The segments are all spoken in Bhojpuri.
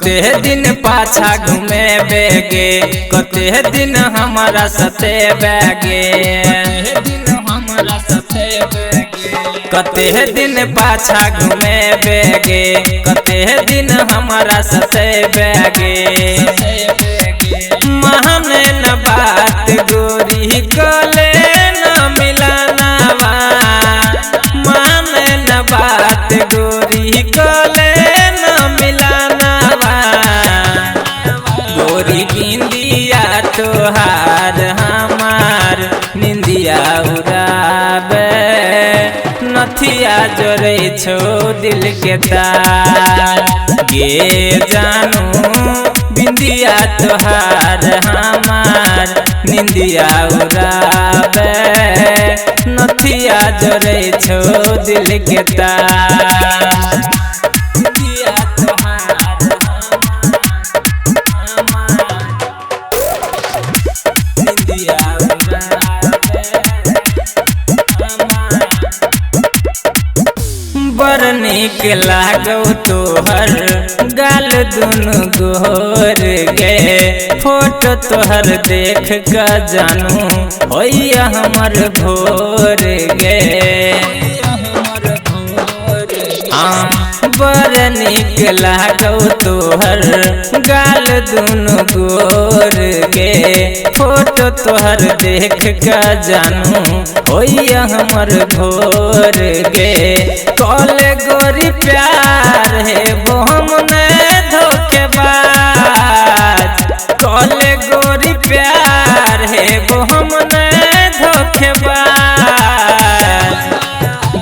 कते दिन पाछा घूमे बेगे, कते दिन हमारा सते बेगे, कते दिन पाछा घूमे बेगे, कते दिन हमारा सते बेगे। महने न बात गोरी कले न मिलानावा, माने न बात गोरी कले न मिलानावा। गोरी बिंदिया तोहार हमार निंदिया उड़ावे, नथिया जोड़े छो दिल के तार। गे जानू बिंदिया तोहार हमार निंदिया उड़ावे, नथिया जोड़े छो दिल के तार। बिंदिया तोहार हमार निंदिया उड़ावे हमार। बड़ नीक लागौ तोहर गाल दुनु गोर गे, फोटो तोहर देख क जानू होइया हमर भोर गे। बड़ नीक लागौ तोहर गाल दुनु गोर गे, फोटो तोहर देख क जानू होइया हमर भोर गे। कले गोरी प्यार है वो हमने धोखेबाज, कले गोरी प्यार है वो हमने धोखेबाज।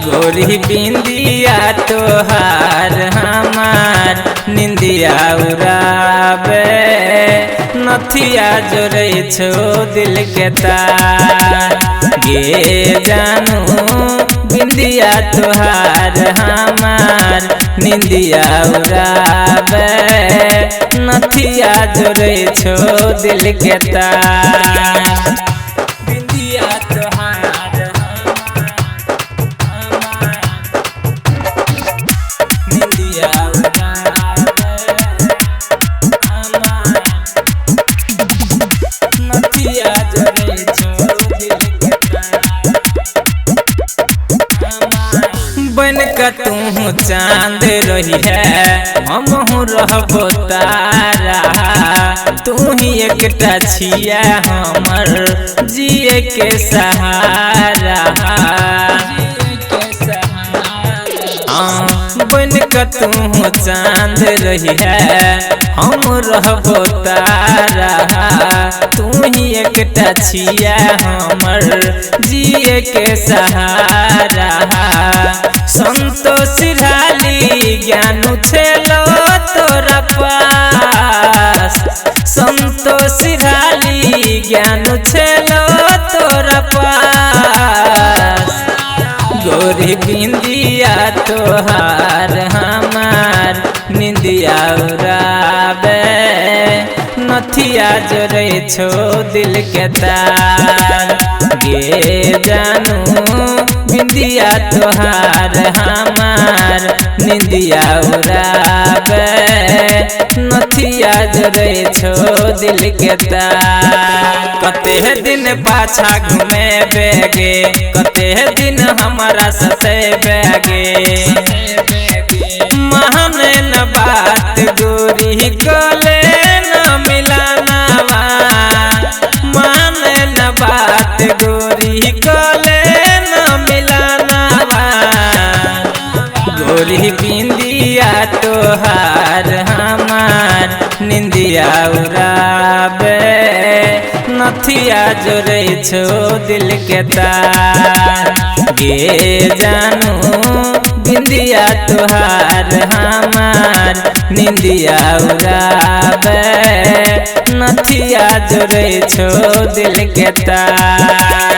गोरी बिंदिया तोहार हमार निंदिया उड़ावे, नथिया जोड़े छो दिल के तार। गे जानू बिंदिया तोहार हमार निंदिया उड़ावे, नथिया जोड़े छो दिल के तार। बिंदिया तोहार हमार निंदिया उड़ावे हमार, नथिया जोड़े छो दिल के तार। बन का तू चांद रही है हम रहबो तारा, तू ही एकटा छिया हमर जिए के सहारा। बन का तू चांद रही है हम रहबो तारा, तू ही एकटा छिया हमर जिए के सहारा। संतोष ढाली ज्ञानू छेलो तोरा पास, संतोष ढाली ज्ञानू छेलो तोरा पास। गोरी बिंदिया तोहार हमार निंदिया उड़ावे, नथिया जोड़े छो दिल के तार। गे जानू बिंदिया तोहार हमार निंदिया उड़ावे, नथिया जोड़े छो दिल के तार। कते दिन पाछा घूमे बेगे, कते दिन हमारा सते बेगे। महने न बात गोरी कले न मिलानावा, माने न बात गोरी कले न मिलानावा। गोरी बिंदिया तोहार हमार निंदिया उड़ावे, नथिया जोड़े छो दिल के तार। गे जानू बिंदिया तोहार हमार निंदिया उड़ावे, नथिया जोड़े छो दिल के तार।